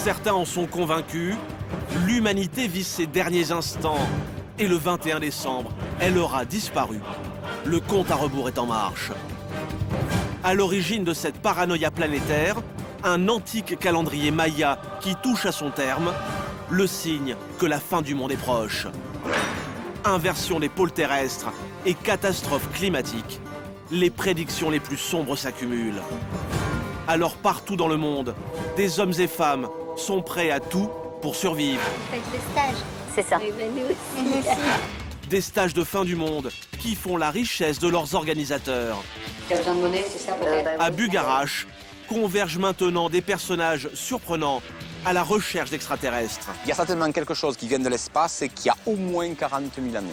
Certains en sont convaincus, l'humanité vit ses derniers instants. Et le 21 décembre, elle aura disparu. Le compte à rebours est en marche. À l'origine de cette paranoïa planétaire, un antique calendrier maya qui touche à son terme, le signe que la fin du monde est proche. Inversion des pôles terrestres et catastrophes climatiques, les prédictions les plus sombres s'accumulent. Alors partout dans le monde, des hommes et femmes sont prêts à tout pour survivre. Faites des stages. C'est ça. Oui, ben nous aussi. Des stages de fin du monde qui font la richesse de leurs organisateurs. Tu as besoin de monnaie, c'est ça peut-être À Bugarach, convergent maintenant des personnages surprenants à la recherche d'extraterrestres. Il y a certainement quelque chose qui vient de l'espace et qui a au moins 40 000 années.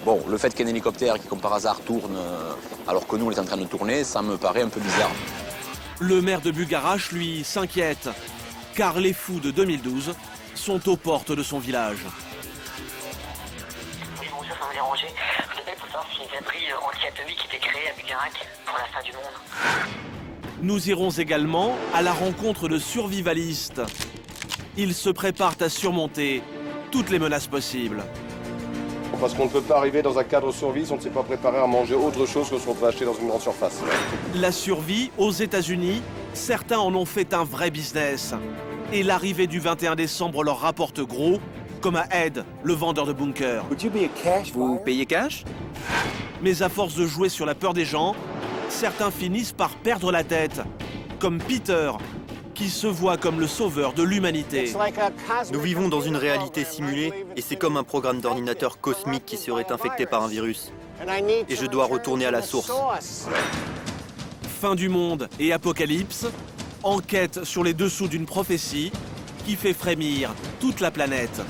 Bon, le fait qu'il y ait un hélicoptère qui, comme par hasard, tourne alors que nous, on est en train de tourner, ça me paraît un peu bizarre. Le maire de Bugarach, lui, s'inquiète, car les fous de 2012 sont aux portes de son village. Oui, bonjour, ça m'a dérangé. Je t'appelle pour savoir s'il y a une abri anti-atomique qui était créé à Bugarach pour la fin du monde. Nous irons également à la rencontre de survivalistes. Ils se préparent à surmonter toutes les menaces possibles. Parce qu'on ne peut pas arriver dans un cadre survie si on ne s'est pas préparé à manger autre chose que ce qu'on peut acheter dans une grande surface. La survie aux États-Unis, certains en ont fait un vrai business. Et l'arrivée du 21 décembre leur rapporte gros, comme à Ed, le vendeur de bunkers. Vous payez cash? Mais à force de jouer sur la peur des gens, certains finissent par perdre la tête, comme Peter, qui se voit comme le sauveur de l'humanité. Nous vivons dans une réalité simulée et c'est comme un programme d'ordinateur cosmique qui serait infecté par un virus. Et je dois retourner à la source. Fin du monde et apocalypse, enquête sur les dessous d'une prophétie qui fait frémir toute la planète.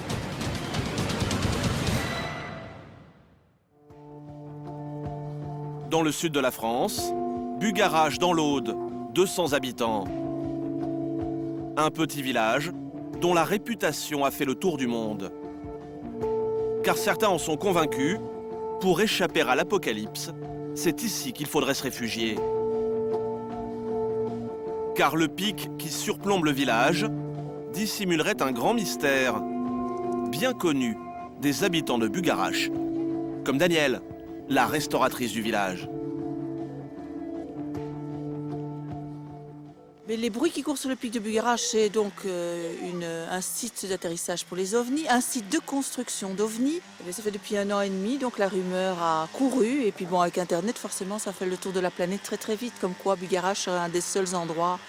Dans le sud de la France, Bugarach dans l'Aude, 200 habitants. Un petit village dont la réputation a fait le tour du monde. Car certains en sont convaincus, pour échapper à l'apocalypse, c'est ici qu'il faudrait se réfugier. Car le pic qui surplombe le village dissimulerait un grand mystère, bien connu des habitants de Bugarach, comme Danielle, la restauratrice du village. Mais les bruits qui courent sur le pic de Bugarach, c'est donc un site d'atterrissage pour les ovnis, un site de construction d'ovnis. Ça fait depuis 1 an et demi, donc la rumeur a couru. Et puis bon, avec Internet, forcément, ça fait le tour de la planète très très vite. Comme quoi Bugarach serait un des seuls endroits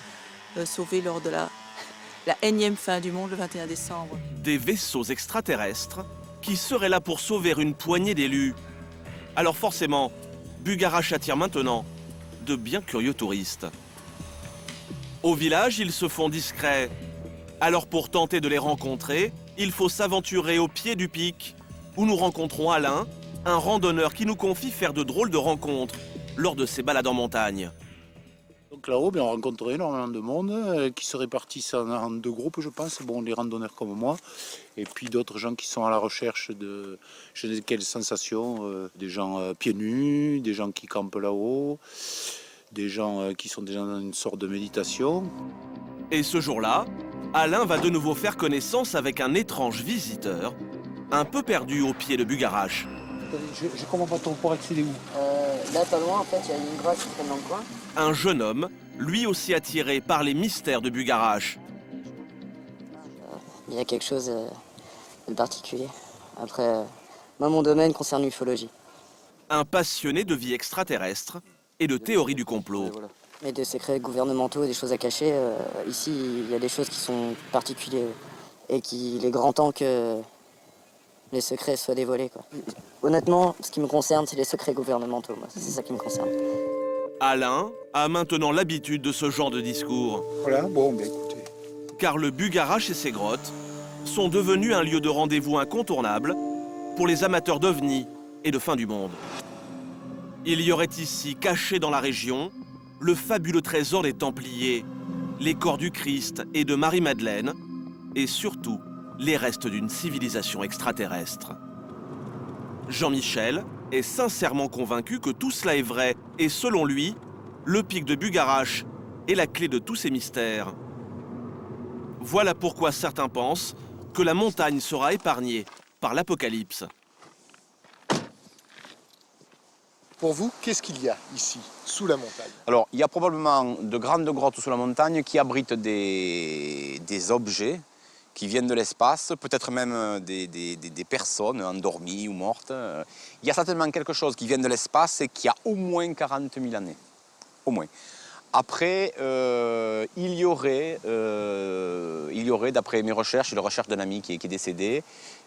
sauvés lors de la énième fin du monde le 21 décembre. Des vaisseaux extraterrestres qui seraient là pour sauver une poignée d'élus. Alors forcément, Bugarach attire maintenant de bien curieux touristes. Au village, ils se font discrets. Alors pour tenter de les rencontrer, il faut s'aventurer au pied du pic, où nous rencontrons Alain, un randonneur qui nous confie faire de drôles de rencontres lors de ses balades en montagne. Donc là-haut, on rencontre énormément de monde qui se répartissent en 2 groupes, je pense. Bon, les randonneurs comme moi, et puis d'autres gens qui sont à la recherche de je ne sais quelle sensation, des gens pieds nus, des gens qui campent là-haut, des gens qui sont déjà dans une sorte de méditation. Et ce jour-là, Alain va de nouveau faire connaissance avec un étrange visiteur, un peu perdu au pied de Bugarach. Je comprends pas trop pour accéder où. Là, pas loin, en fait, il y a une grotte qui traîne dans le coin. Un jeune homme, lui aussi attiré par les mystères de Bugarach. Il y a quelque chose de particulier. Après, moi, mon domaine concerne l'ufologie. Un passionné de vie extraterrestre et de théorie du complot. Mais de secrets gouvernementaux, des choses à cacher, ici, il y a des choses qui sont particulières et qu'il est grand temps que les secrets soient dévoilés, quoi. Honnêtement, ce qui me concerne, c'est les secrets gouvernementaux, moi. C'est ça qui me concerne. Alain a maintenant l'habitude de ce genre de discours. Voilà, bon, écoutez. Car le Bugarach et ses grottes sont devenus un lieu de rendez-vous incontournable pour les amateurs d'ovnis et de fin du monde. Il y aurait ici, caché dans la région, le fabuleux trésor des Templiers, les corps du Christ et de Marie-Madeleine, et surtout, les restes d'une civilisation extraterrestre. Jean-Michel est sincèrement convaincu que tout cela est vrai, et selon lui, le pic de Bugarach est la clé de tous ces mystères. Voilà pourquoi certains pensent que la montagne sera épargnée par l'apocalypse. Pour vous, qu'est-ce qu'il y a ici, sous la montagne? Alors, il y a probablement de grandes grottes sous la montagne qui abritent des objets qui viennent de l'espace, peut-être même des personnes endormies ou mortes. Il y a certainement quelque chose qui vient de l'espace et qui a au moins 40 000 années. Au moins. Après, il y aurait, d'après mes recherches et les recherches d'un ami qui est décédé,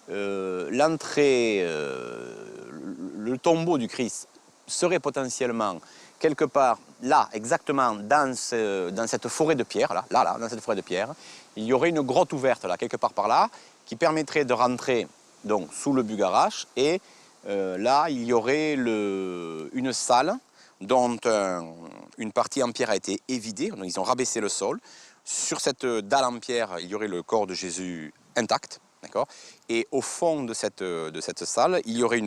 l'entrée, le tombeau du Christ serait potentiellement quelque part là, exactement dans cette forêt de pierre, là, dans cette forêt de pierre. Il y aurait une grotte ouverte là, quelque part par là, qui permettrait de rentrer donc sous le Bugarache. Et là, il y aurait une salle dont une partie en pierre a été évidée. Donc, ils ont rabaissé le sol. Sur cette dalle en pierre, il y aurait le corps de Jésus intact, d'accord. Et au fond de cette salle, il y aurait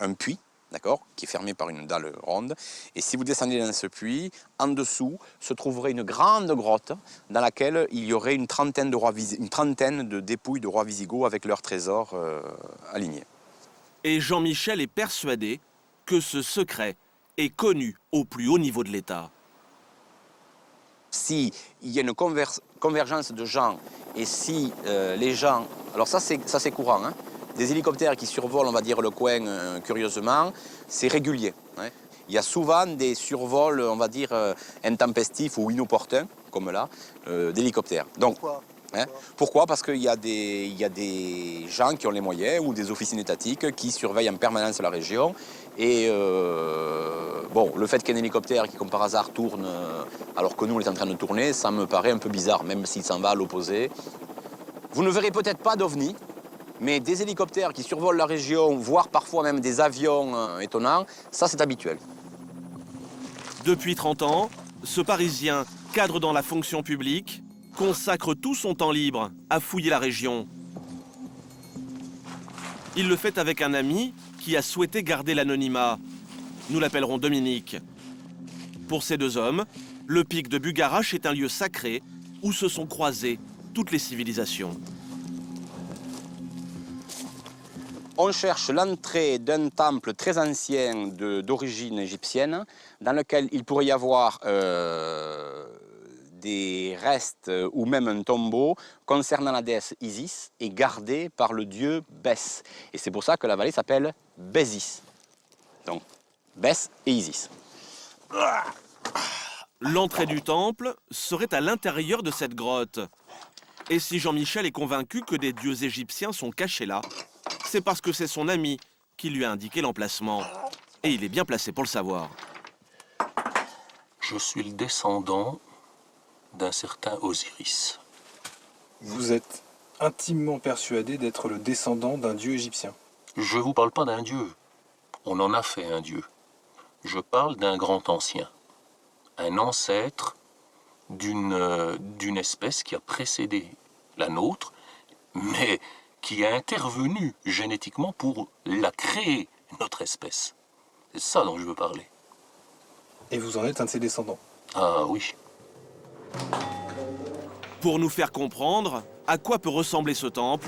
un puits, d'accord, qui est fermé par une dalle ronde. Et si vous descendez dans ce puits, en dessous se trouverait une grande grotte dans laquelle il y aurait une trentaine de dépouilles de rois Visigoths avec leurs trésors alignés. Et Jean-Michel est persuadé que ce secret est connu au plus haut niveau de l'État. S'il y a une convergence de gens et si les gens... Alors ça c'est courant, hein. Des hélicoptères qui survolent, on va dire, le coin curieusement, c'est régulier, hein. Il y a souvent des survols, on va dire, intempestifs ou inopportuns, comme là, d'hélicoptères. Donc, pourquoi? Parce qu'il y a des gens qui ont les moyens ou des officines étatiques qui surveillent en permanence la région. Et bon, le fait qu'un hélicoptère qui, comme par hasard, tourne alors que nous, on est en train de tourner, ça me paraît un peu bizarre, même s'il s'en va à l'opposé. Vous ne verrez peut-être pas d'OVNI, mais des hélicoptères qui survolent la région, voire parfois même des avions étonnants, ça c'est habituel. Depuis 30 ans, ce Parisien, cadre dans la fonction publique, consacre tout son temps libre à fouiller la région. Il le fait avec un ami qui a souhaité garder l'anonymat. Nous l'appellerons Dominique. Pour ces deux hommes, le pic de Bugarache est un lieu sacré où se sont croisées toutes les civilisations. On cherche l'entrée d'un temple très ancien d'origine égyptienne dans lequel il pourrait y avoir des restes ou même un tombeau concernant la déesse Isis et gardé par le dieu Bès. Et c'est pour ça que la vallée s'appelle Bésis. Donc, Bès et Isis. L'entrée du temple serait à l'intérieur de cette grotte. Et si Jean-Michel est convaincu que des dieux égyptiens sont cachés là, c'est parce que c'est son ami qui lui a indiqué l'emplacement. Et il est bien placé pour le savoir. Je suis le descendant d'un certain Osiris. Vous êtes intimement persuadé d'être le descendant d'un dieu égyptien. Je ne vous parle pas d'un dieu. On en a fait un dieu. Je parle d'un grand ancien. Un ancêtre d'une espèce qui a précédé la nôtre, mais qui a intervenu génétiquement pour la créer, notre espèce. C'est ça dont je veux parler. Et vous en êtes un de ses descendants? Ah oui. Pour nous faire comprendre à quoi peut ressembler ce temple,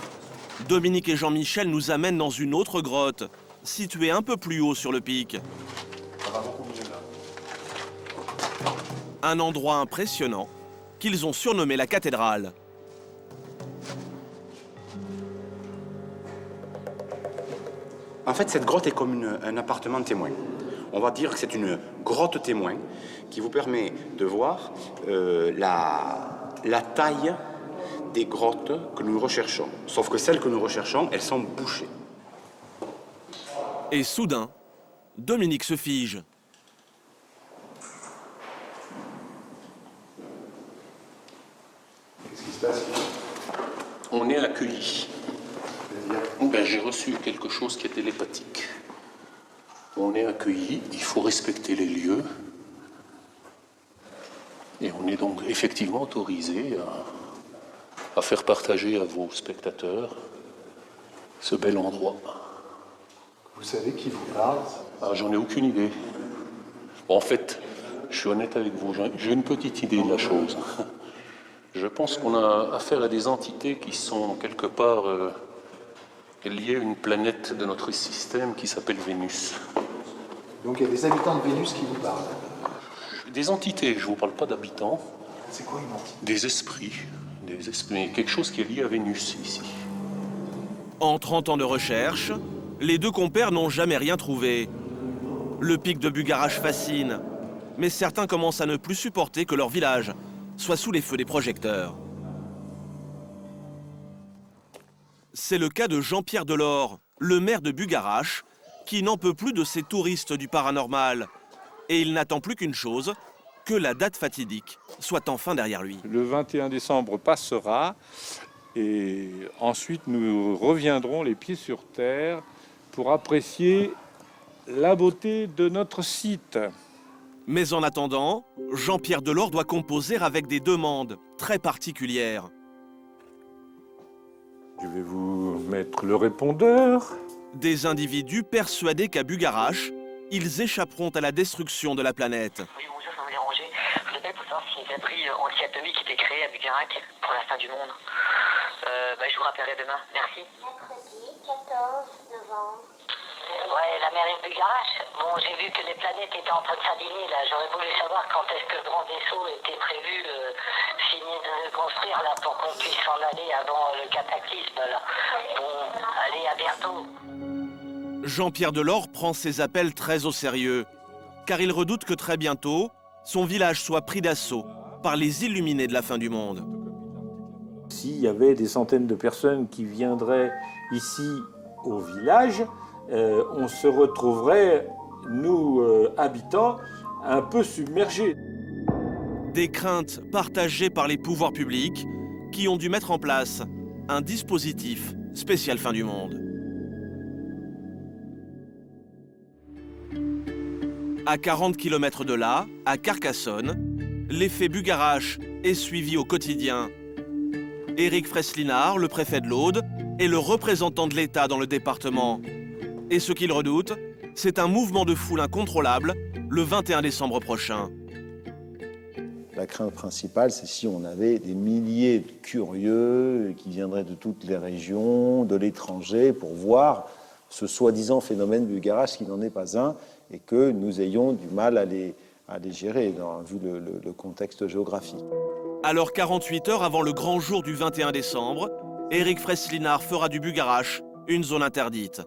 Dominique et Jean-Michel nous amènent dans une autre grotte, située un peu plus haut sur le pic. Un endroit impressionnant qu'ils ont surnommé la cathédrale. En fait, cette grotte est comme un appartement témoin. On va dire que c'est une grotte témoin qui vous permet de voir la taille des grottes que nous recherchons. Sauf que celles que nous recherchons, elles sont bouchées. Et soudain, Dominique se fige. Qu'est-ce qui se passe? On est accueillis. Ben, j'ai reçu quelque chose qui est télépathique. On est accueillis, il faut respecter les lieux. Et on est donc effectivement autorisé à faire partager à vos spectateurs ce bel endroit. Vous savez qui vous parle? Ah, j'en ai aucune idée. Bon, en fait, je suis honnête avec vous, j'ai une petite idée de la chose. Je pense qu'on a affaire à des entités qui sont quelque part liées à une planète de notre système qui s'appelle Vénus. Donc il y a des habitants de Vénus qui vous parlent. Des entités, je ne vous parle pas d'habitants. C'est quoi une entité? Des esprits, quelque chose qui est lié à Vénus ici. En 30 ans de recherche, les deux compères n'ont jamais rien trouvé. Le pic de Bugarache fascine, mais certains commencent à ne plus supporter que leur village soit sous les feux des projecteurs. C'est le cas de Jean-Pierre Delors, le maire de Bugarache, qui n'en peut plus de ces touristes du paranormal. Et il n'attend plus qu'une chose, que la date fatidique soit enfin derrière lui. Le 21 décembre passera et ensuite nous reviendrons les pieds sur terre pour apprécier la beauté de notre site. Mais en attendant, Jean-Pierre Delors doit composer avec des demandes très particulières. Je vais vous mettre le répondeur. Des individus persuadés qu'à Bugarache, ils échapperont à la destruction de la planète. Oui, bonjour, ça me déranger. Je vous appelle pour savoir si les abris anti-atomiques étaient créés à Bugarache pour la fin du monde. Je vous rappellerai demain. Merci. Mercredi 14 novembre. Ouais, la mairie de Bugarache. Bon, j'ai vu que les planètes étaient en train de s'aligner, là. J'aurais voulu savoir quand est-ce que le grand vaisseau était prévu, fini de construire, là, pour qu'on puisse s'en aller avant le cataclysme, là. Bon, allez, à bientôt. Jean-Pierre Delors prend ses appels très au sérieux, car il redoute que très bientôt, son village soit pris d'assaut par les illuminés de la fin du monde. S'il y avait des centaines de personnes qui viendraient ici au village, on se retrouverait, nous, habitants, un peu submergés. Des craintes partagées par les pouvoirs publics qui ont dû mettre en place un dispositif spécial fin du monde. À 40 km de là, à Carcassonne, l'effet Bugarache est suivi au quotidien. Éric Freslinard, le préfet de l'Aude, est le représentant de l'État dans le département. Et ce qu'il redoute, c'est un mouvement de foule incontrôlable le 21 décembre prochain. La crainte principale, c'est si on avait des milliers de curieux qui viendraient de toutes les régions, de l'étranger, pour voir ce soi-disant phénomène Bugarache, qui n'en est pas un, et que nous ayons du mal à les gérer, vu le contexte géographique. Alors 48 heures avant le grand jour du 21 décembre, Éric Freslinard fera du Bugarache une zone interdite.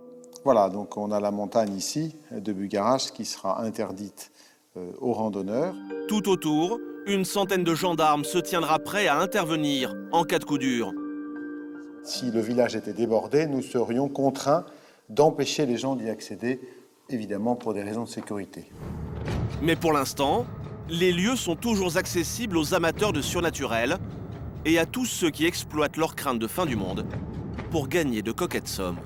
Voilà, donc on a la montagne ici de Bugarache qui sera interdite aux randonneurs. Tout autour, une centaine de gendarmes se tiendra prêts à intervenir en cas de coup dur. Si le village était débordé, nous serions contraints d'empêcher les gens d'y accéder, évidemment pour des raisons de sécurité. Mais pour l'instant, les lieux sont toujours accessibles aux amateurs de surnaturel et à tous ceux qui exploitent leur crainte de fin du monde pour gagner de coquettes sommes.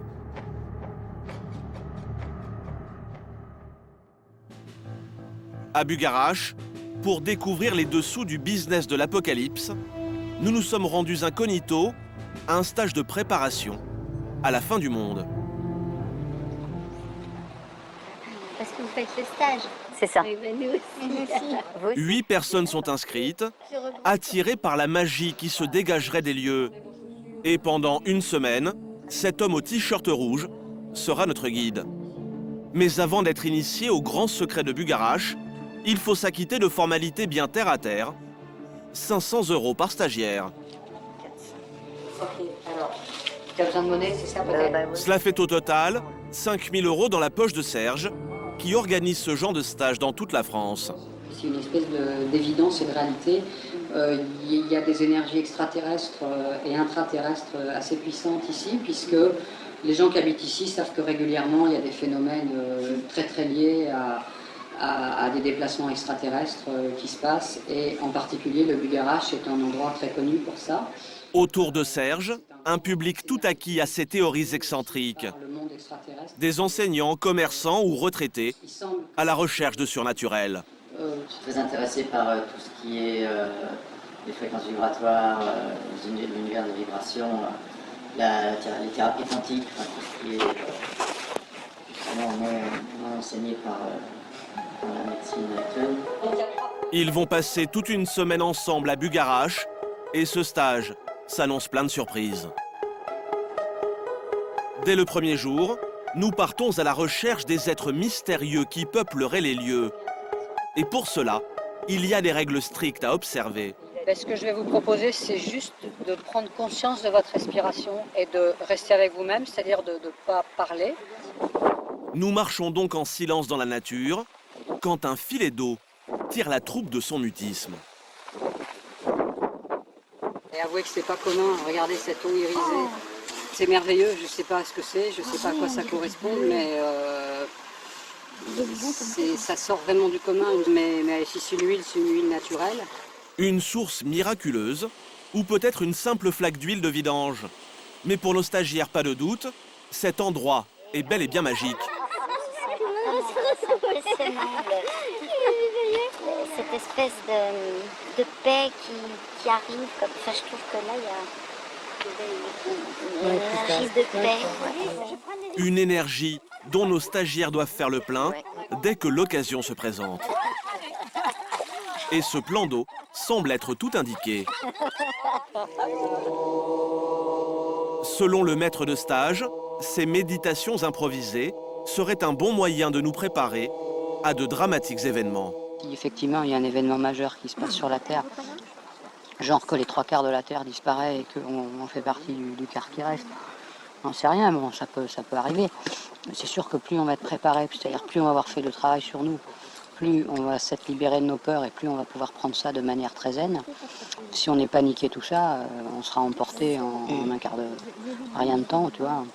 À Bugarache, pour découvrir les dessous du business de l'apocalypse, nous nous sommes rendus incognito à un stage de préparation à la fin du monde. Parce que vous faites le stage. C'est ça. Oui, ben nous aussi. 8 personnes sont inscrites, attirées par la magie qui se dégagerait des lieux. Et pendant une semaine, cet homme au t-shirt rouge sera notre guide. Mais avant d'être initié au grand secret de Bugarache, il faut s'acquitter de formalités bien terre à terre. 500 € par stagiaire. Ok, alors, tu as besoin de monnaie, c'est ça peut-être Cela fait au total 5 000 € dans la poche de Serge, qui organise ce genre de stage dans toute la France. C'est une espèce d'évidence et de réalité. Il y a des énergies extraterrestres et intraterrestres assez puissantes ici, puisque les gens qui habitent ici savent que régulièrement il y a des phénomènes très très liés à des déplacements extraterrestres qui se passent, et en particulier le Bugarache est un endroit très connu pour ça. Autour de Serge, un public tout acquis à ces théories excentriques. Des enseignants, commerçants ou retraités à la recherche de surnaturel. Je suis très intéressé par tout ce qui est les fréquences vibratoires, l'univers des vibrations, les thérapies quantiques, enfin, tout ce qui est justement non enseigné par la médecine actuelle. Ils vont passer toute une semaine ensemble à Bugarache Et ce stage s'annonce plein de surprises. Dès le premier jour, nous partons à la recherche des êtres mystérieux qui peupleraient les lieux. Et pour cela, il y a des règles strictes à observer. Ce que je vais vous proposer, c'est juste de prendre conscience de votre respiration et de rester avec vous-même, c'est-à-dire de ne pas parler. Nous marchons donc en silence dans la nature, quand un filet d'eau tire la troupe de son mutisme. Et avouez que c'est pas commun, regardez cette eau irisée. C'est merveilleux, je ne sais pas ce que c'est, je ne sais pas à quoi ça correspond, mais ça sort vraiment du commun. Mais si c'est une huile naturelle. Une source miraculeuse, ou peut-être une simple flaque d'huile de vidange. Mais pour nos stagiaires, pas de doute, cet endroit est bel et bien magique. Cette espèce de paix qui arrive, comme ça je trouve que là il y a une énergie de paix. Une énergie dont nos stagiaires doivent faire le plein dès que l'occasion se présente. Et ce plan d'eau semble être tout indiqué. Selon le maître de stage, ces méditations improvisées seraient un bon moyen de nous préparer à de dramatiques événements. Si effectivement il y a un événement majeur qui se passe sur la Terre, genre que les 3/4 de la Terre disparaît et qu'on fait partie du quart qui reste, on sait rien, bon, ça peut arriver. C'est sûr que plus on va être préparé, c'est-à-dire plus on va avoir fait le travail sur nous, plus on va s'être libéré de nos peurs et plus on va pouvoir prendre ça de manière très zen. Si on n'est paniqué tout ça, on sera emporté en un quart de rien de temps, tu vois.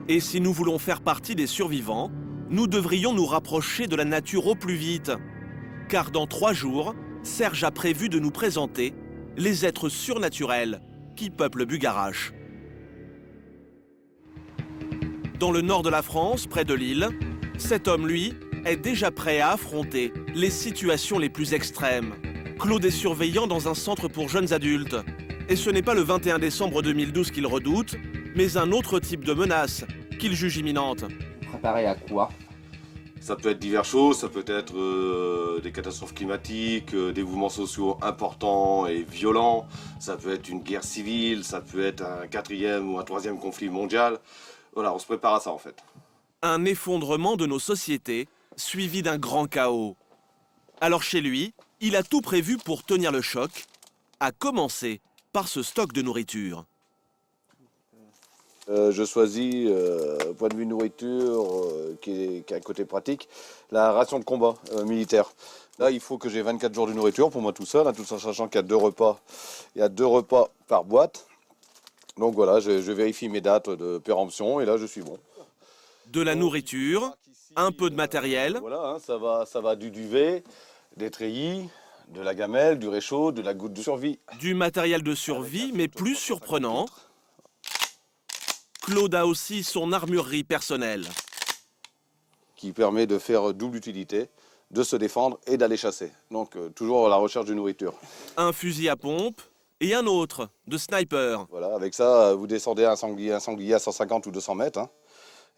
Et si nous voulons faire partie des survivants, nous devrions nous rapprocher de la nature au plus vite. Car dans 3 jours, Serge a prévu de nous présenter les êtres surnaturels qui peuplent Bugarache. Dans le nord de la France, près de Lille, cet homme, lui, est déjà prêt à affronter les situations les plus extrêmes. Claude est surveillant dans un centre pour jeunes adultes. Et ce n'est pas le 21 décembre 2012 qu'il redoute, mais un autre type de menace qu'il juge imminente. Préparé à quoi? Ça peut être diverses choses, ça peut être des catastrophes climatiques, des mouvements sociaux importants et violents, ça peut être une guerre civile, ça peut être un 4e ou un 3e conflit mondial. Voilà, on se prépare à ça en fait. Un effondrement de nos sociétés, suivi d'un grand chaos. Alors chez lui, il a tout prévu pour tenir le choc, à commencer par ce stock de nourriture. Je choisis, point de vue nourriture, qui a un côté pratique, la ration de combat militaire. Là, il faut que j'ai 24 jours de nourriture pour moi tout seul, hein, tout en sachant qu'il y a 2 repas. Il y a 2 repas par boîte. Donc voilà, je vérifie mes dates de péremption et là, je suis bon. De la nourriture, un peu de matériel. Voilà, hein, ça va du duvet, des treillis, de la gamelle, du réchaud, de la goutte de survie. Du matériel de survie, mais plus surprenant, Claude a aussi son armurerie personnelle. Qui permet de faire double utilité, de se défendre et d'aller chasser. Donc toujours à la recherche de nourriture. Un fusil à pompe et un autre de sniper. Voilà, avec ça, vous descendez un sanglier à 150 ou 200 mètres. Hein.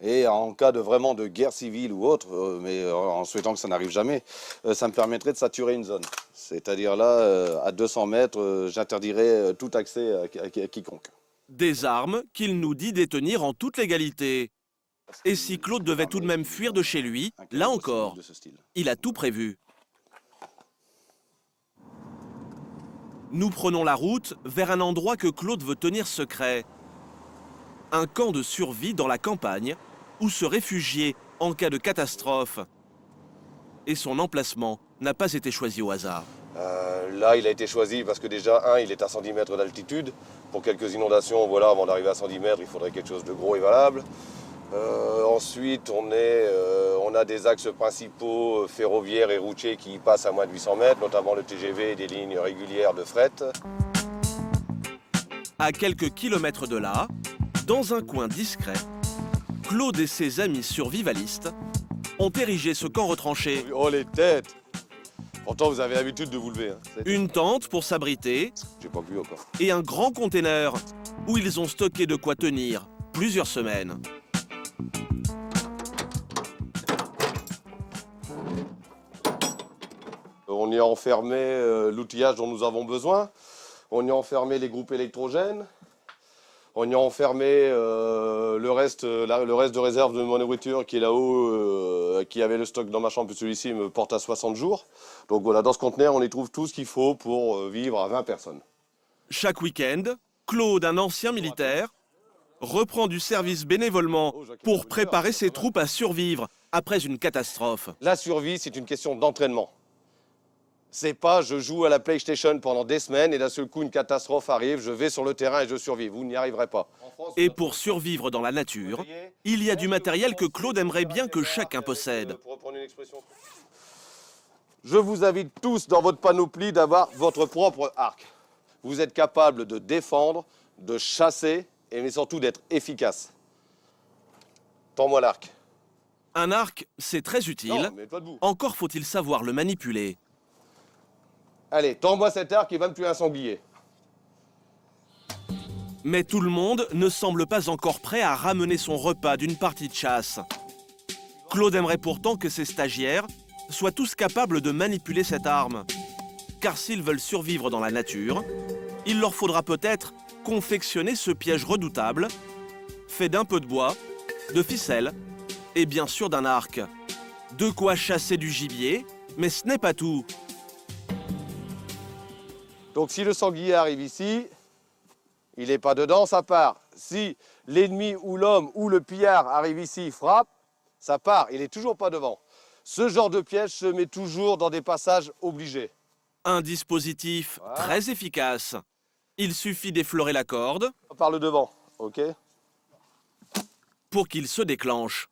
Et en cas de vraiment de guerre civile ou autre, mais en souhaitant que ça n'arrive jamais, ça me permettrait de saturer une zone. C'est-à-dire là, à 200 mètres, j'interdirais tout accès à quiconque. Des armes qu'il nous dit détenir en toute légalité. Et si Claude devait tout de même fuir de chez lui, là encore, il a tout prévu. Nous prenons la route vers un endroit que Claude veut tenir secret. Un camp de survie dans la campagne, où se réfugier en cas de catastrophe. Et son emplacement n'a pas été choisi au hasard. Là, il a été choisi parce que déjà, il est à 110 mètres d'altitude. Pour quelques inondations, voilà, avant d'arriver à 110 mètres, il faudrait quelque chose de gros et valable. Ensuite, on a des axes principaux ferroviaires et routiers qui passent à moins de 800 mètres, notamment le TGV et des lignes régulières de fret. À quelques kilomètres de là, dans un coin discret, Claude et ses amis survivalistes ont érigé ce camp retranché. Oh les têtes! Pourtant, vous avez l'habitude de vous lever. Hein. Une tente pour s'abriter. J'ai pas vu encore. Et un grand container où ils ont stocké de quoi tenir plusieurs semaines. On y a enfermé l'outillage dont nous avons besoin. On y a enfermé les groupes électrogènes. On y a enfermé le reste de réserve de ma nourriture qui est là-haut, qui avait le stock dans ma chambre, puis celui-ci me porte à 60 jours. Donc voilà, dans ce conteneur, on y trouve tout ce qu'il faut pour vivre à 20 personnes. Chaque week-end, Claude, un ancien militaire, reprend du service bénévolement pour préparer ses troupes à survivre après une catastrophe. La survie, c'est une question d'entraînement. C'est pas je joue à la PlayStation pendant des semaines et d'un seul coup une catastrophe arrive, je vais sur le terrain et je survis. Vous n'y arriverez pas. Et pour survivre dans la nature, il y a du matériel que Claude aimerait bien que chacun possède. Je vous invite tous dans votre panoplie d'avoir votre propre arc. Vous êtes capable de défendre, de chasser, mais surtout d'être efficace. Tends-moi l'arc. Un arc, c'est très utile. Non, mais pas debout. Encore faut-il savoir le manipuler. Allez, tends-moi cet arc et va me tuer un sanglier. Mais tout le monde ne semble pas encore prêt à ramener son repas d'une partie de chasse. Claude aimerait pourtant que ses stagiaires soient tous capables de manipuler cette arme. Car s'ils veulent survivre dans la nature, il leur faudra peut-être confectionner ce piège redoutable, fait d'un peu de bois, de ficelle et bien sûr d'un arc. De quoi chasser du gibier, mais ce n'est pas tout. Donc si le sanglier arrive ici, il n'est pas dedans, ça part. Si l'ennemi ou l'homme ou le pillard arrive ici, il frappe, ça part, il n'est toujours pas devant. Ce genre de piège se met toujours dans des passages obligés. Un dispositif très efficace. Il suffit d'effleurer la corde par le devant, ok, pour qu'il se déclenche.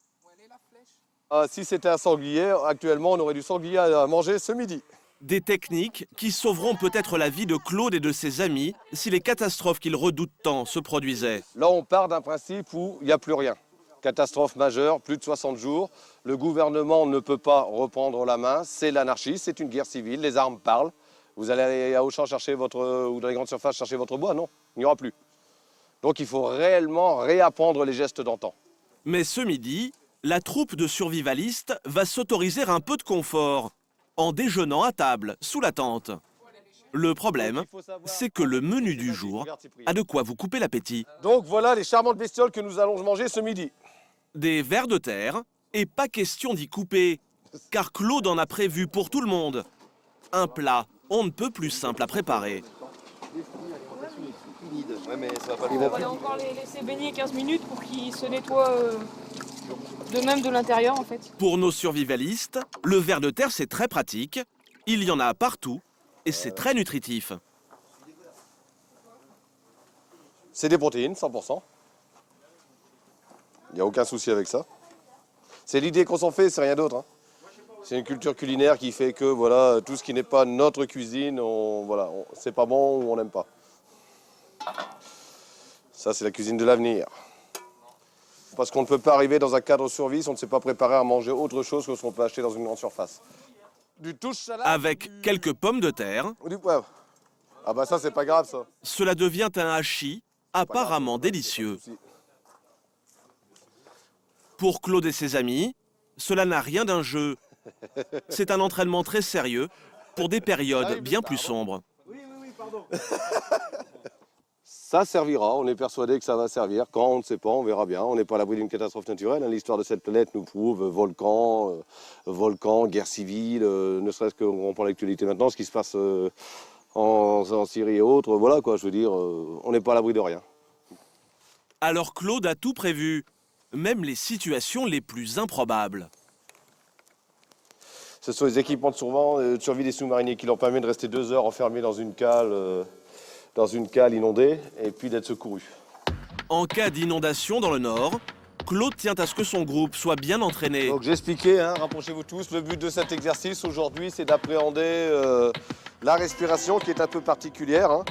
Si c'était un sanglier, actuellement on aurait du sanglier à manger ce midi. Des techniques qui sauveront peut-être la vie de Claude et de ses amis si les catastrophes qu'ils redoutent tant se produisaient. Là, on part d'un principe où il n'y a plus rien. Catastrophe majeure, plus de 60 jours. Le gouvernement ne peut pas reprendre la main. C'est l'anarchie, c'est une guerre civile. Les armes parlent. Vous allez aller à Auchan chercher ou dans les grandes surfaces chercher votre bois? Non, il n'y aura plus. Donc il faut réellement réapprendre les gestes d'antan. Mais ce midi, la troupe de survivalistes va s'autoriser un peu de confort en déjeunant à table, sous la tente. Le problème, c'est que le menu du jour a de quoi vous couper l'appétit. Donc voilà les charmantes bestioles que nous allons manger ce midi. Des vers de terre, et pas question d'y couper, car Claude en a prévu pour tout le monde. Un plat on ne peut plus simple à préparer. Il va encore les laisser baigner 15 minutes pour qu'ils se nettoient de même de l'intérieur en fait. Pour nos survivalistes, le ver de terre c'est très pratique, il y en a partout et c'est très nutritif. C'est des protéines, 100%. Il n'y a aucun souci avec ça. C'est l'idée qu'on s'en fait, c'est rien d'autre. C'est une culture culinaire qui fait que voilà, tout ce qui n'est pas notre cuisine, c'est pas bon ou on n'aime pas. Ça, c'est la cuisine de l'avenir. Parce qu'on ne peut pas arriver dans un cadre survie si on ne s'est pas préparé à manger autre chose que ce qu'on peut acheter dans une grande surface. Du touche-salade. Avec quelques pommes de terre. Ou du poivre. Ah bah ça, c'est pas grave, ça. Cela devient un hachis apparemment délicieux. Pour Claude et ses amis, cela n'a rien d'un jeu. C'est un entraînement très sérieux pour des périodes bien plus sombres. Oui, pardon. Ça servira, on est persuadé que ça va servir. Quand, on ne sait pas, on verra bien. On n'est pas à l'abri d'une catastrophe naturelle. L'histoire de cette planète nous prouve volcan, guerre civile, ne serait-ce qu'on prend l'actualité maintenant, ce qui se passe en Syrie et autres. Voilà quoi, je veux dire, on n'est pas à l'abri de rien. Alors Claude a tout prévu, même les situations les plus improbables. Ce sont les équipements de survie des sous-mariniers qui leur permettent de rester 2 heures enfermés dans une cale inondée et puis d'être secourus. En cas d'inondation dans le nord, Claude tient à ce que son groupe soit bien entraîné. Donc j'ai expliqué, rapprochez-vous tous, le but de cet exercice aujourd'hui c'est d'appréhender la respiration qui est un peu particulière.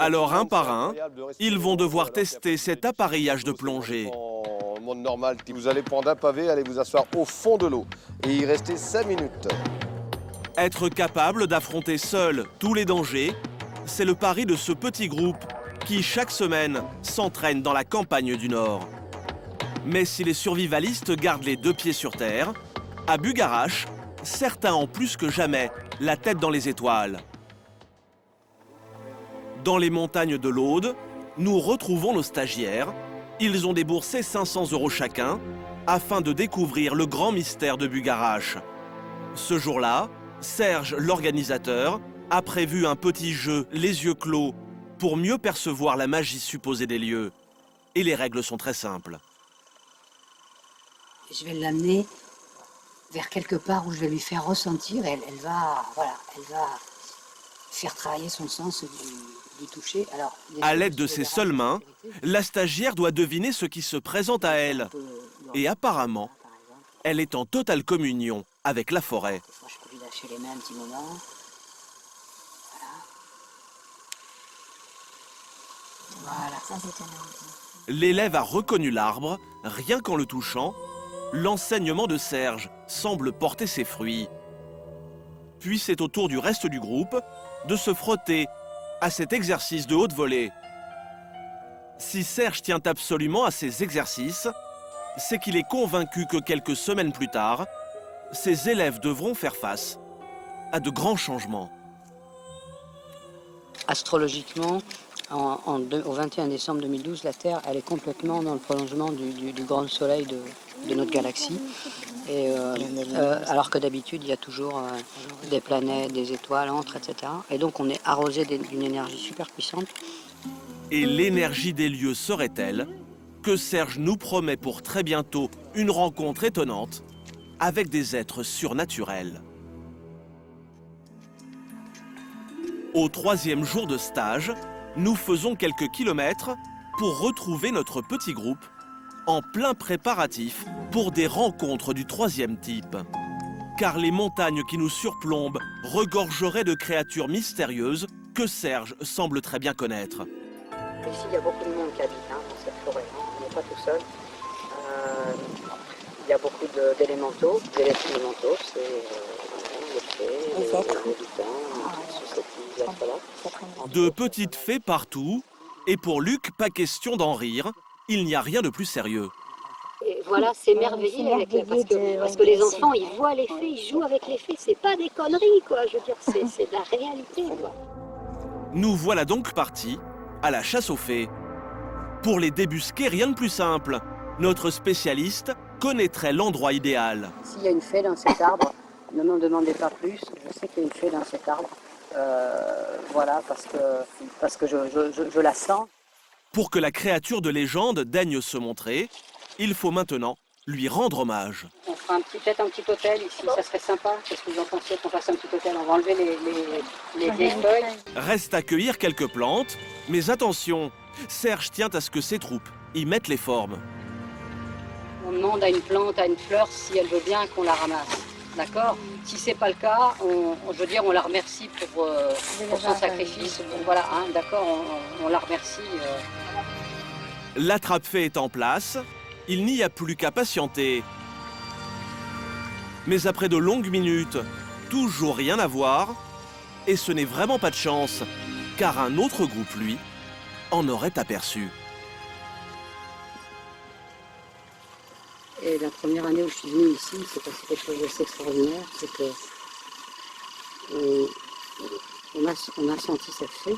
Alors un par un, ils vont devoir tester cet appareillage de plongée. En monde normal, vous allez prendre un pavé, allez vous asseoir au fond de l'eau et y rester 5 minutes. Être capable d'affronter seul tous les dangers, c'est le pari de ce petit groupe qui, chaque semaine, s'entraîne dans la campagne du Nord. Mais si les survivalistes gardent les 2 pieds sur terre, à Bugarache, certains ont plus que jamais la tête dans les étoiles. Dans les montagnes de l'Aude, nous retrouvons nos stagiaires. Ils ont déboursé 500 € chacun afin de découvrir le grand mystère de Bugarache. Ce jour-là, Serge, l'organisateur, a prévu un petit jeu les yeux clos pour mieux percevoir la magie supposée des lieux. Et les règles sont très simples. Je vais l'amener vers quelque part où je vais lui faire ressentir. Elle va faire travailler son sens du toucher. Alors, à l'aide de ses seules mains, la stagiaire doit deviner ce qui se présente à elle. Et apparemment, elle est en totale communion avec la forêt. Je peux lui lâcher les mains un petit moment. Voilà. Ça, c'est étonnant. L'élève a reconnu l'arbre, rien qu'en le touchant. L'enseignement de Serge semble porter ses fruits. Puis c'est au tour du reste du groupe de se frotter à cet exercice de haute volée. Si Serge tient absolument à ces exercices, c'est qu'il est convaincu que quelques semaines plus tard, ses élèves devront faire face à de grands changements. Astrologiquement, au 21 décembre 2012, la Terre elle est complètement dans le prolongement du grand soleil de notre galaxie. Et, alors que d'habitude, il y a toujours des planètes, des étoiles entre, etc. Et donc on est arrosé d'une énergie super puissante. Et l'énergie des lieux serait telle que Serge nous promet pour très bientôt une rencontre étonnante avec des êtres surnaturels. Au 3e jour de stage, nous faisons quelques kilomètres pour retrouver notre petit groupe en plein préparatif pour des rencontres du 3e type. Car les montagnes qui nous surplombent regorgeraient de créatures mystérieuses que Serge semble très bien connaître. Ici, il y a beaucoup de monde qui habite dans cette forêt. On n'est pas tout seul. Il y a beaucoup d'élémentaux. Des élémentaux, c'est les fées, les lutins, de petites fées partout. Et pour Luc, pas question d'en rire. Il n'y a rien de plus sérieux. Et voilà, c'est merveilleux parce que les enfants, ils voient les fées, ils jouent avec les fées. C'est pas des conneries, quoi. Je veux dire, c'est de la réalité, quoi. Nous voilà donc partis à la chasse aux fées. Pour les débusquer, rien de plus simple. Notre spécialiste connaîtrait l'endroit idéal. S'il y a une fée dans cet arbre, ne m'en demandez pas plus. Je sais qu'il y a une fée dans cet arbre. Voilà, parce que je la sens. Pour que la créature de légende daigne se montrer, il faut maintenant lui rendre hommage. On fera peut-être un petit hôtel ici, ça serait sympa. Qu'est-ce que vous en pensez qu'on fasse un petit hôtel? On va enlever les vieilles feuilles. Reste à cueillir quelques plantes, mais attention, Serge tient à ce que ses troupes y mettent les formes. On demande à une plante, à une fleur, si elle veut bien qu'on la ramasse. D'accord? Si c'est pas le cas, je veux dire, on la remercie pour son sacrifice. Voilà, hein, d'accord, on la remercie. L'attrape-fée est en place, il n'y a plus qu'à patienter. Mais après de longues minutes, toujours rien à voir, et ce n'est vraiment pas de chance, car un autre groupe, lui, en aurait aperçu. Et la première année où je suis venue ici, c'est passé quelque chose d'assez extraordinaire, c'est que on a senti cette fée,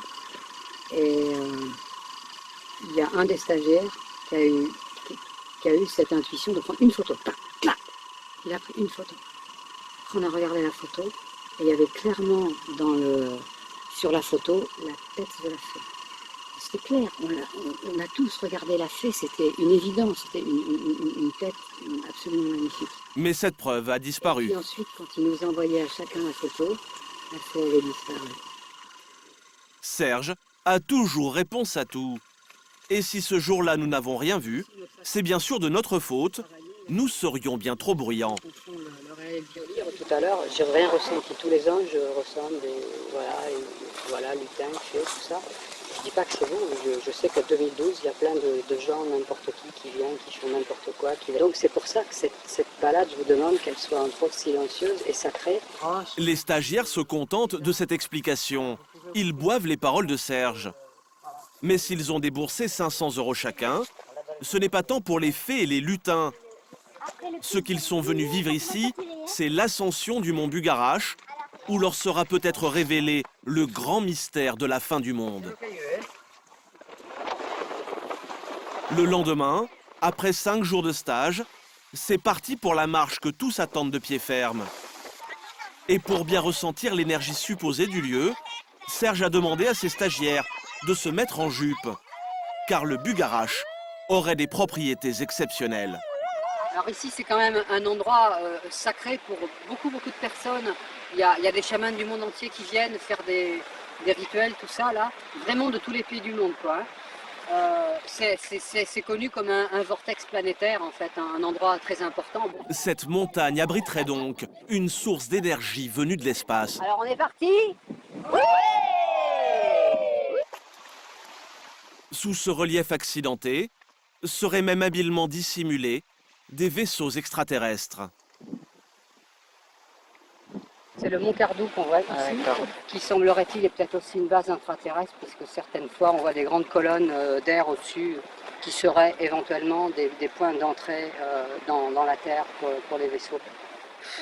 et il y a un des stagiaires qui a eu cette intuition de prendre une photo. Il a pris une photo. On a regardé la photo, et il y avait clairement sur la photo la tête de la fée. C'était clair, on a tous regardé la fée, c'était une évidence, c'était une tête absolument magnifique. Mais cette preuve a disparu. Et puis ensuite, quand il nous envoyait à chacun la photo, la fée avait disparu. Serge a toujours réponse à tout. Et si ce jour-là nous n'avons rien vu, c'est bien sûr de notre faute. Nous serions bien trop bruyants. Tout à l'heure, j'ai rien ressenti. Tous les ans, je ressens des... Voilà, lutins, fées, tout ça. Je dis pas que c'est vous, je sais qu'en 2012, il y a plein de gens, n'importe qui viennent, qui font n'importe quoi. Donc c'est pour ça que cette balade, je vous demande qu'elle soit entre autres silencieuse et sacrée. Les stagiaires se contentent de cette explication. Ils boivent les paroles de Serge. Mais s'ils ont déboursé 500 € chacun, ce n'est pas tant pour les fées et les lutins. Ce qu'ils sont venus vivre ici, c'est l'ascension du mont Bugarache, où leur sera peut-être révélé le grand mystère de la fin du monde. Le lendemain, après 5 jours de stage, c'est parti pour la marche que tous attendent de pied ferme. Et pour bien ressentir l'énergie supposée du lieu, Serge a demandé à ses stagiaires de se mettre en jupe, car le Bugarache aurait des propriétés exceptionnelles. Alors ici, c'est quand même un endroit sacré pour beaucoup de personnes. Il y a des chamans du monde entier qui viennent faire des rituels, tout ça, là. Vraiment de tous les pays du monde, quoi. C'est connu comme un vortex planétaire, en fait, un endroit très important. Cette montagne abriterait donc une source d'énergie venue de l'espace. Alors on est parti? Oui! Sous ce relief accidenté, seraient même habilement dissimulés des vaisseaux extraterrestres. C'est le mont Cardou qu'on voit ici, qui semblerait-il est peut-être aussi une base intraterrestre, puisque certaines fois on voit des grandes colonnes d'air au-dessus qui seraient éventuellement des points d'entrée dans la Terre pour les vaisseaux.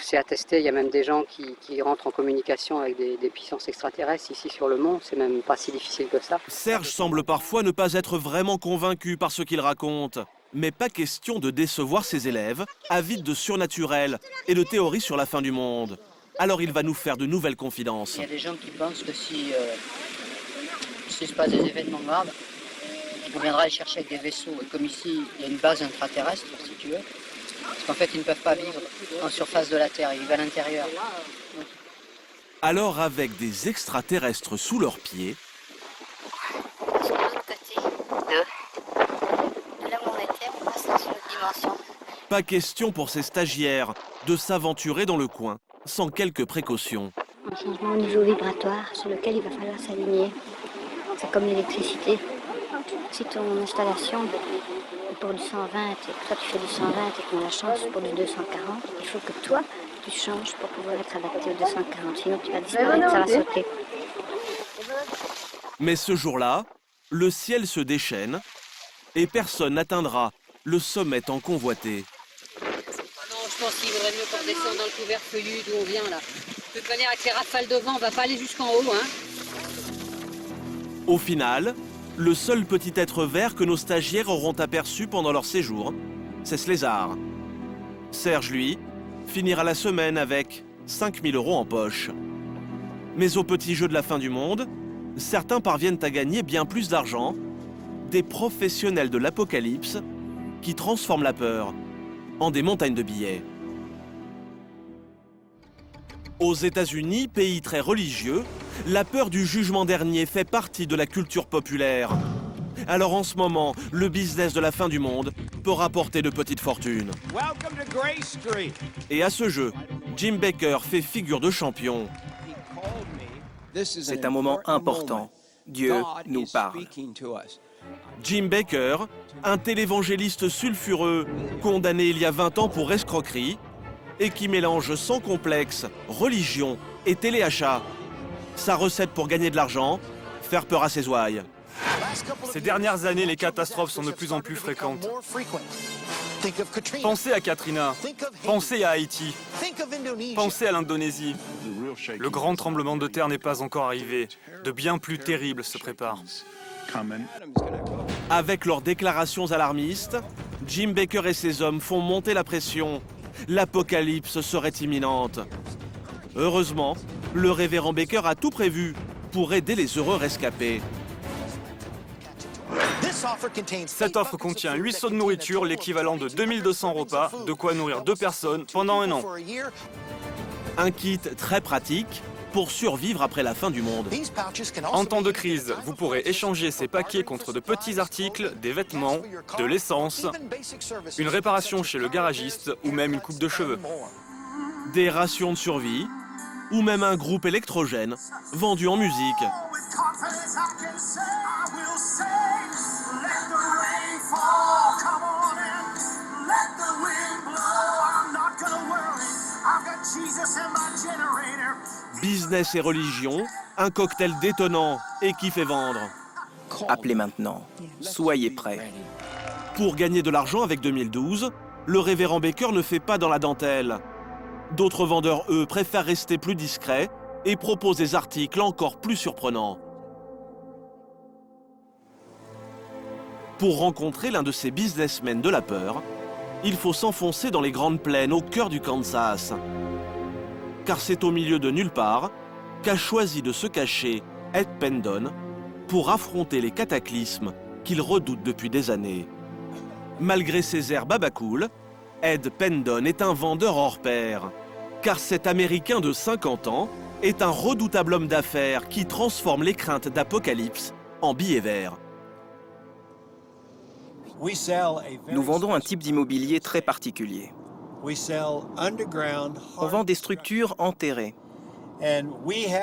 C'est attesté, il y a même des gens qui rentrent en communication avec des puissances extraterrestres ici sur le mont, c'est même pas si difficile que ça. Serge semble parfois ne pas être vraiment convaincu par ce qu'il raconte. Mais pas question de décevoir ses élèves, avides de surnaturel et de théories sur la fin du monde. Alors il va nous faire de nouvelles confidences. Il y a des gens qui pensent que s'il se passe des événements graves, on viendra les chercher avec des vaisseaux. Et comme ici, il y a une base intraterrestre, si tu veux, parce qu'en fait, ils ne peuvent pas vivre en surface de la Terre, ils vivent à l'intérieur. Alors avec des extraterrestres sous leurs pieds, Sur l'autre côté de là où on était, on passe dans une autre dimension. pas question pour ces stagiaires de s'aventurer dans le coin sans quelques précautions. Un changement au niveau vibratoire sur lequel il va falloir s'aligner. C'est comme l'électricité. Si ton installation est pour du 120 et que toi tu fais du 120 et qu'on la change pour du 240, il faut que toi tu changes pour pouvoir être adapté au 240. Sinon tu vas disparaître, ça va sauter. Mais ce jour-là, le ciel se déchaîne et personne n'atteindra le sommet tant convoité. Non, je pense qu'il vaudrait mieux qu'on redescende dans le couvert feuillu d'où on vient là. De toute manière, avec les rafales de vent, on va pas aller jusqu'en haut, hein. Au final, le seul petit être vert que nos stagiaires auront aperçu pendant leur séjour, c'est Slézard. Serge, lui, finira la semaine avec 5 000 € en poche. Mais au petit jeu de la fin du monde, certains parviennent à gagner bien plus d'argent, des professionnels de l'apocalypse qui transforment la peur en des montagnes de billets. Aux États-Unis, pays très religieux, la peur du jugement dernier fait partie de la culture populaire. Alors en ce moment, le business de la fin du monde peut rapporter de petites fortunes. Et à ce jeu, Jim Bakker fait figure de champion. C'est un moment important. Dieu nous parle. Jim Bakker, un télévangéliste sulfureux, condamné il y a 20 ans pour escroquerie, et qui mélange sans complexe religion et téléachat. Sa recette pour gagner de l'argent, faire peur à ses ouailles. Ces dernières années, les catastrophes sont de plus en plus fréquentes. Pensez à Katrina, pensez à Haïti, pensez à l'Indonésie. Le grand tremblement de terre n'est pas encore arrivé. De bien plus terribles se préparent. Avec leurs déclarations alarmistes, Jim Bakker et ses hommes font monter la pression. L'apocalypse serait imminente. Heureusement, le révérend Bakker a tout prévu pour aider les heureux rescapés. Cette offre contient 8 seaux de nourriture, l'équivalent de 2200 repas, de quoi nourrir 2 personnes pendant un an. Un kit très pratique pour survivre après la fin du monde. En temps de crise, vous pourrez échanger ces paquets contre de petits articles, des vêtements, de l'essence, une réparation chez le garagiste ou même une coupe de cheveux. Des rations de survie ou même un groupe électrogène vendu en musique. Business et religion, un cocktail détonnant et qui fait vendre. Appelez maintenant. Soyez prêts. Pour gagner de l'argent avec 2012, le révérend Bakker ne fait pas dans la dentelle. D'autres vendeurs, eux, préfèrent rester plus discrets et propose des articles encore plus surprenants. Pour rencontrer l'un de ces businessmen de la peur, il faut s'enfoncer dans les grandes plaines au cœur du Kansas. Car c'est au milieu de nulle part qu'a choisi de se cacher Ed Pendon pour affronter les cataclysmes qu'il redoute depuis des années. Malgré ses airs babacool, Ed Pendon est un vendeur hors pair. Car cet Américain de 50 ans est un redoutable homme d'affaires qui transforme les craintes d'apocalypse en billets verts. Nous vendons un type d'immobilier très particulier. On vend des structures enterrées.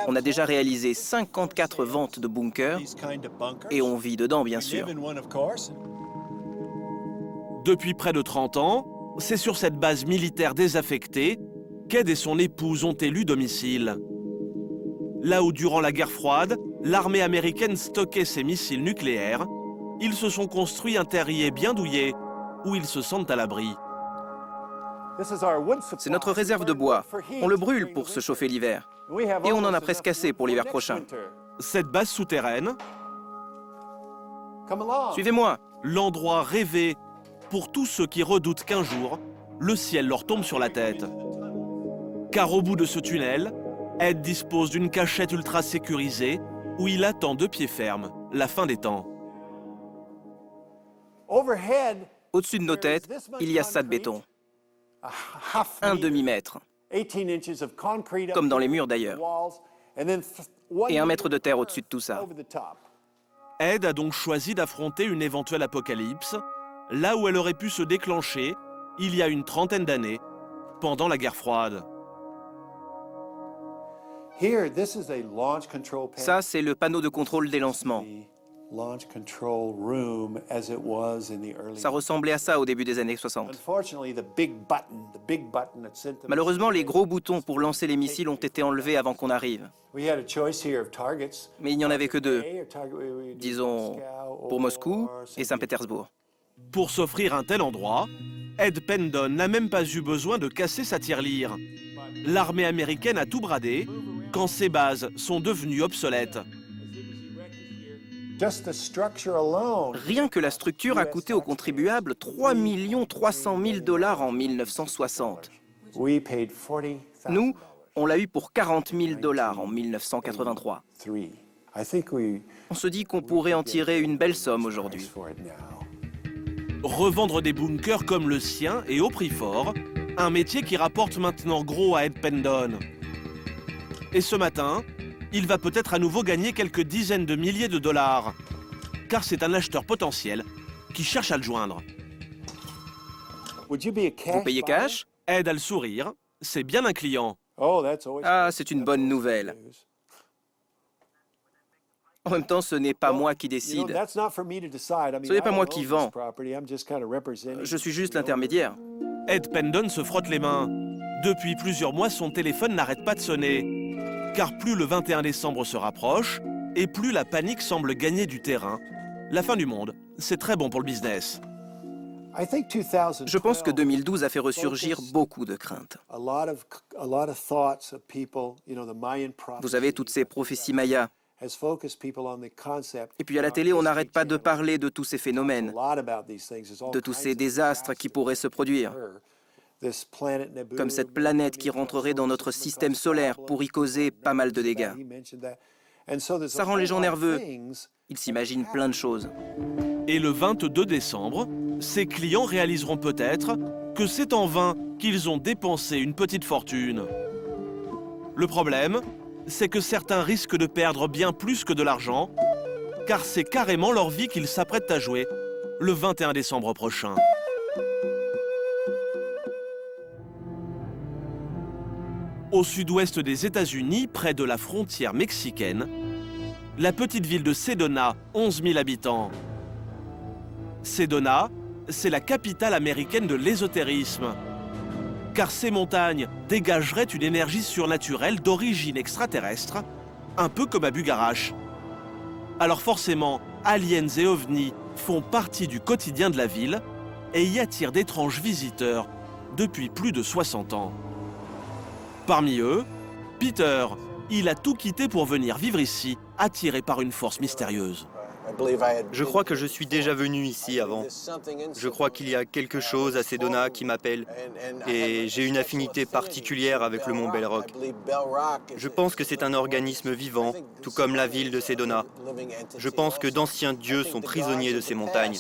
On a déjà réalisé 54 ventes de bunkers et on vit dedans, bien sûr. Depuis près de 30 ans, c'est sur cette base militaire désaffectée qu'Ed et son épouse ont élu domicile. Là où, durant la guerre froide, l'armée américaine stockait ses missiles nucléaires, ils se sont construits un terrier bien douillet où ils se sentent à l'abri. C'est notre réserve de bois. On le brûle pour se chauffer l'hiver. Et on en a presque assez pour l'hiver prochain. Cette base souterraine, Suivez-moi. L'endroit rêvé pour tous ceux qui redoutent qu'un jour, le ciel leur tombe sur la tête. Car au bout de ce tunnel, Ed dispose d'une cachette ultra sécurisée où il attend de pied ferme la fin des temps. Au-dessus de nos têtes, il y a ça de béton. Un demi-mètre, comme dans les murs d'ailleurs. Et 1 mètre de terre au-dessus de tout ça. Ed a donc choisi d'affronter une éventuelle apocalypse, là où elle aurait pu se déclencher il y a une trentaine d'années, pendant la guerre froide. Ça, c'est le panneau de contrôle des lancements. Ça ressemblait à ça au début des années 60. Malheureusement, les gros boutons pour lancer les missiles ont été enlevés avant qu'on arrive. Mais il n'y en avait que 2, disons pour Moscou et Saint-Pétersbourg. Pour s'offrir un tel endroit, Ed Pendon n'a même pas eu besoin de casser sa tirelire. L'armée américaine a tout bradé quand ses bases sont devenues obsolètes. Rien que la structure a coûté aux contribuables 3 300 000 $ en 1960. Nous, on l'a eu pour 40 000 $ en 1983. On se dit qu'on pourrait en tirer une belle somme aujourd'hui. Revendre des bunkers comme le sien et au prix fort, un métier qui rapporte maintenant gros à Ed Pendon. Et ce matin, il va peut-être à nouveau gagner quelques dizaines de milliers de dollars, car c'est un acheteur potentiel qui cherche à le joindre. Vous payez cash? Ed a le sourire, c'est bien un client. Ah, c'est une bonne nouvelle. En même temps, ce n'est pas moi qui décide. Ce n'est pas moi qui vends. Je suis juste l'intermédiaire. Ed Pendon se frotte les mains. Depuis plusieurs mois, son téléphone n'arrête pas de sonner. Car plus le 21 décembre se rapproche, et plus la panique semble gagner du terrain. La fin du monde, c'est très bon pour le business. Je pense que 2012 a fait ressurgir beaucoup de craintes. Vous avez toutes ces prophéties mayas. Et puis à la télé, on n'arrête pas de parler de tous ces phénomènes, de tous ces désastres qui pourraient se produire. Comme cette planète qui rentrerait dans notre système solaire pour y causer pas mal de dégâts. Ça rend les gens nerveux. Ils s'imaginent plein de choses. Et le 22 décembre, ses clients réaliseront peut-être que c'est en vain qu'ils ont dépensé une petite fortune. Le problème, c'est que certains risquent de perdre bien plus que de l'argent, car c'est carrément leur vie qu'ils s'apprêtent à jouer le 21 décembre prochain. Au sud-ouest des États-Unis, près de la frontière mexicaine, la petite ville de Sedona, 11 000 habitants. Sedona, c'est la capitale américaine de l'ésotérisme. Car ces montagnes dégageraient une énergie surnaturelle d'origine extraterrestre, un peu comme à Bugarache. Alors forcément, aliens et ovnis font partie du quotidien de la ville et y attirent d'étranges visiteurs depuis plus de 60 ans. Parmi eux, Peter, il a tout quitté pour venir vivre ici, attiré par une force mystérieuse. Je crois que je suis déjà venu ici avant. Je crois qu'il y a quelque chose à Sedona qui m'appelle. Et j'ai une affinité particulière avec le mont Bell Rock. Je pense que c'est un organisme vivant, tout comme la ville de Sedona. Je pense que d'anciens dieux sont prisonniers de ces montagnes.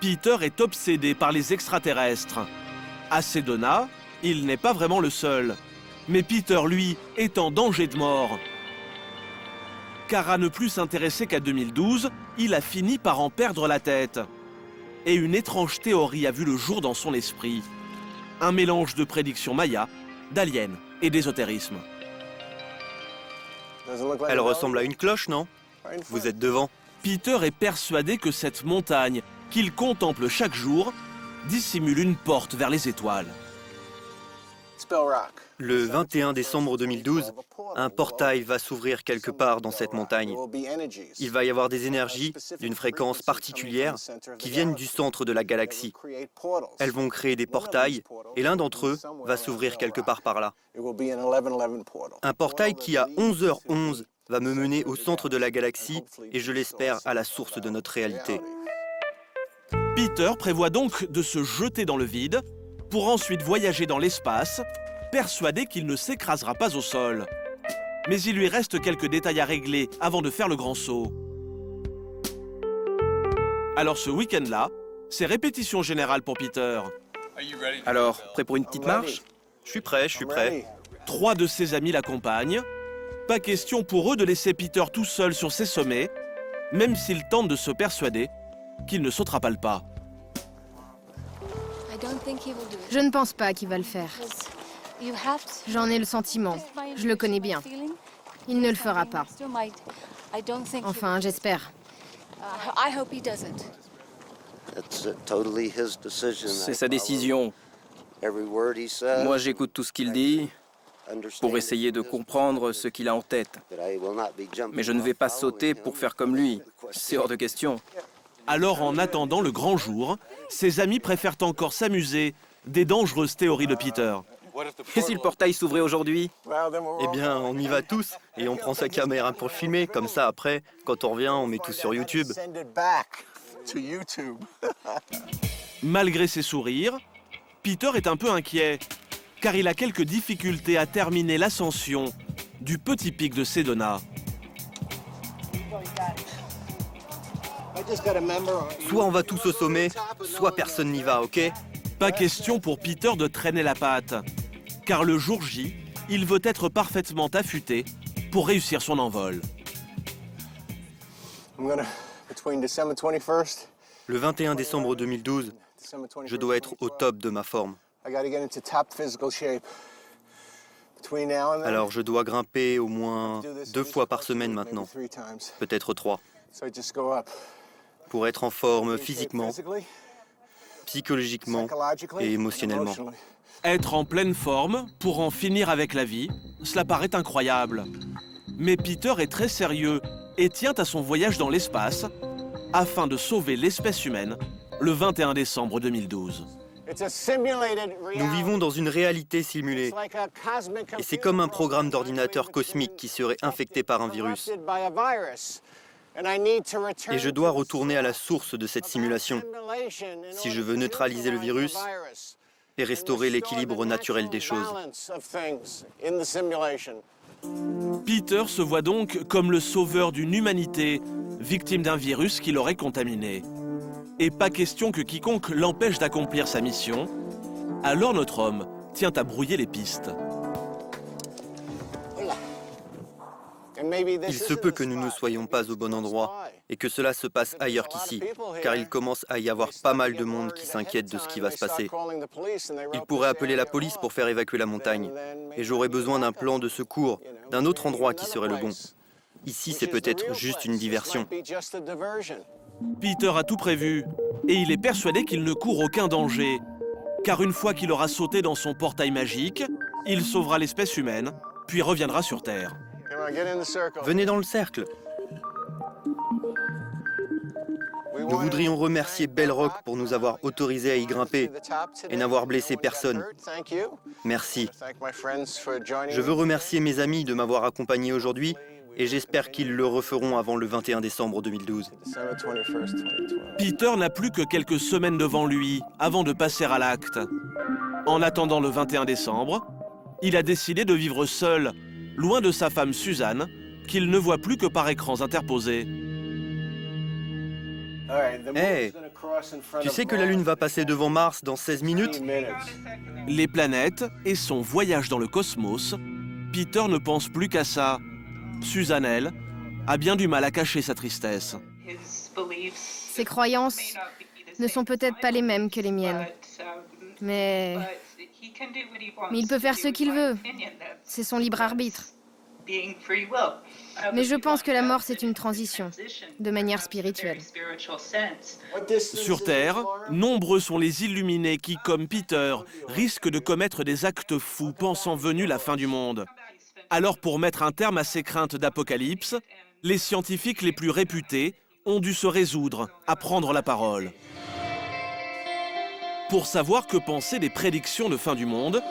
Peter est obsédé par les extraterrestres. À Sedona, il n'est pas vraiment le seul. Mais Peter, lui, est en danger de mort. Car à ne plus s'intéresser qu'à 2012, il a fini par en perdre la tête. Et une étrange théorie a vu le jour dans son esprit. Un mélange de prédictions mayas, d'aliens et d'ésotérisme. Elle ressemble à une cloche, non? Vous êtes devant. Peter est persuadé que cette montagne, qu'il contemple chaque jour, dissimule une porte vers les étoiles. Le 21 décembre 2012, un portail va s'ouvrir quelque part dans cette montagne. Il va y avoir des énergies d'une fréquence particulière qui viennent du centre de la galaxie. Elles vont créer des portails et l'un d'entre eux va s'ouvrir quelque part par là. Un portail qui, à 11h11, va me mener au centre de la galaxie et, je l'espère, à la source de notre réalité. Peter prévoit donc de se jeter dans le vide pour ensuite voyager dans l'espace, persuadé qu'il ne s'écrasera pas au sol. Mais il lui reste quelques détails à régler avant de faire le grand saut. Alors ce week-end-là, c'est répétition générale pour Peter. Alors, prêt pour une petite marche? Je suis prêt. 3 de ses amis l'accompagnent. Pas question pour eux de laisser Peter tout seul sur ces sommets, même s'il tente de se persuader qu'il ne sautera pas le pas. Je ne pense pas qu'il va le faire. J'en ai le sentiment. Je le connais bien. Il ne le fera pas. Enfin, j'espère. C'est sa décision. Moi, j'écoute tout ce qu'il dit pour essayer de comprendre ce qu'il a en tête. Mais je ne vais pas sauter pour faire comme lui. C'est hors de question. Alors, en attendant le grand jour, ses amis préfèrent encore s'amuser des dangereuses théories de Peter. Et si le portail s'ouvrait aujourd'hui? Eh bien, on y va tous et on prend sa caméra pour filmer. Comme ça, après, quand on revient, on met tout sur YouTube. Malgré ses sourires, Peter est un peu inquiet, car il a quelques difficultés à terminer l'ascension du petit pic de Sedona. Soit on va tous au sommet, soit personne n'y va, ok? Pas question pour Peter de traîner la patte, car le jour J, il veut être parfaitement affûté pour réussir son envol. Le 21 décembre 2012, je dois être au top de ma forme. Alors je dois grimper au moins 2 fois par semaine maintenant, peut-être 3, pour être en forme physiquement, psychologiquement et émotionnellement. Être en pleine forme pour en finir avec la vie, cela paraît incroyable. Mais Peter est très sérieux et tient à son voyage dans l'espace afin de sauver l'espèce humaine le 21 décembre 2012. Nous vivons dans une réalité simulée. Et c'est comme un programme d'ordinateur cosmique qui serait infecté par un virus. Et je dois retourner à la source de cette simulation si je veux neutraliser le virus et restaurer l'équilibre naturel des choses. Peter se voit donc comme le sauveur d'une humanité victime d'un virus qui l'aurait contaminé. Et pas question que quiconque l'empêche d'accomplir sa mission. Alors notre homme tient à brouiller les pistes. Il se peut que nous ne soyons pas au bon endroit et que cela se passe ailleurs qu'ici, car il commence à y avoir pas mal de monde qui s'inquiète de ce qui va se passer. Il pourrait appeler la police pour faire évacuer la montagne, et j'aurais besoin d'un plan de secours, d'un autre endroit qui serait le bon. Ici, c'est peut-être juste une diversion. Peter a tout prévu, et il est persuadé qu'il ne court aucun danger, car une fois qu'il aura sauté dans son portail magique, il sauvera l'espèce humaine, puis reviendra sur Terre. Venez dans le cercle. Nous voudrions remercier Bell Rock pour nous avoir autorisés à y grimper et n'avoir blessé personne. Merci. Je veux remercier mes amis de m'avoir accompagné aujourd'hui et j'espère qu'ils le referont avant le 21 décembre 2012. Peter n'a plus que quelques semaines devant lui avant de passer à l'acte. En attendant le 21 décembre, il a décidé de vivre seul, loin de sa femme Suzanne, qu'il ne voit plus que par écrans interposés. Hey, tu sais que la Lune va passer devant Mars dans 16 minutes? Les planètes et son voyage dans le cosmos, Peter ne pense plus qu'à ça. Suzanne, elle, a bien du mal à cacher sa tristesse. Ses croyances ne sont peut-être pas les mêmes que les miennes. Mais il peut faire ce qu'il veut. C'est son libre arbitre. Mais je pense que la mort, c'est une transition, de manière spirituelle. Sur Terre, nombreux sont les illuminés qui, comme Peter, risquent de commettre des actes fous pensant venue la fin du monde. Alors, pour mettre un terme à ces craintes d'apocalypse, les scientifiques les plus réputés ont dû se résoudre à prendre la parole. Pour savoir que penser des prédictions de fin du monde,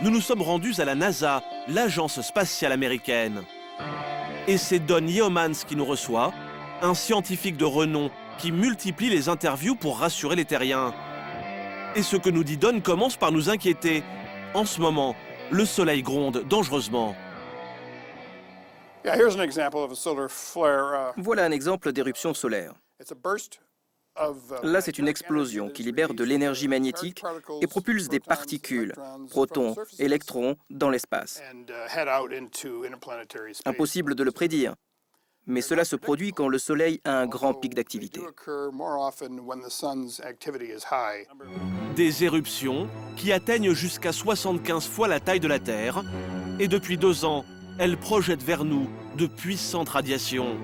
nous nous sommes rendus à la NASA, l'agence spatiale américaine. Et c'est Don Yeomans qui nous reçoit, un scientifique de renom qui multiplie les interviews pour rassurer les terriens. Et ce que nous dit Don commence par nous inquiéter. En ce moment, le soleil gronde dangereusement. Voilà un exemple d'éruption solaire. Là, c'est une explosion qui libère de l'énergie magnétique et propulse des particules, protons, électrons, dans l'espace. Impossible de le prédire, mais cela se produit quand le Soleil a un grand pic d'activité. Des éruptions qui atteignent jusqu'à 75 fois la taille de la Terre, et depuis 2 ans, elles projettent vers nous de puissantes radiations.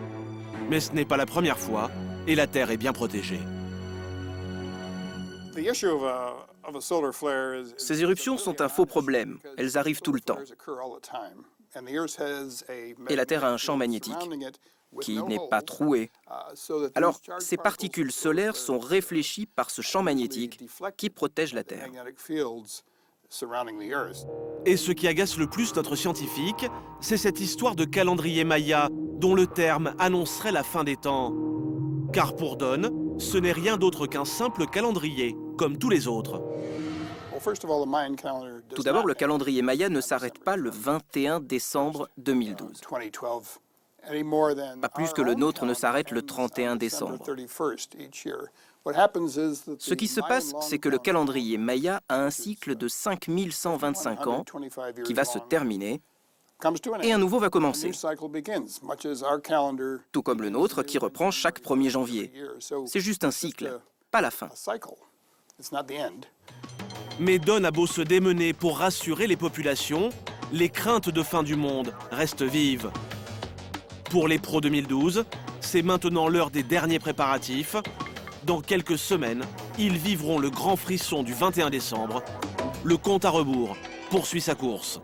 Mais ce n'est pas la première fois, et la Terre est bien protégée. Ces éruptions sont un faux problème. Elles arrivent tout le temps. Et la Terre a un champ magnétique qui n'est pas troué. Alors, ces particules solaires sont réfléchies par ce champ magnétique qui protège la Terre. Et ce qui agace le plus notre scientifique, c'est cette histoire de calendrier Maya, dont le terme annoncerait la fin des temps. Car pour Don, ce n'est rien d'autre qu'un simple calendrier, comme tous les autres. Tout d'abord, le calendrier Maya ne s'arrête pas le 21 décembre 2012. Pas plus que le nôtre ne s'arrête le 31 décembre. Ce qui se passe, c'est que le calendrier Maya a un cycle de 5125 ans qui va se terminer et un nouveau va commencer. Tout comme le nôtre qui reprend chaque 1er janvier. C'est juste un cycle, pas la fin. Mais Don a beau se démener pour rassurer les populations, les craintes de fin du monde restent vives. Pour les Pro 2012, c'est maintenant l'heure des derniers préparatifs. Dans quelques semaines, ils vivront le grand frisson du 21 décembre. Le compte à rebours poursuit sa course.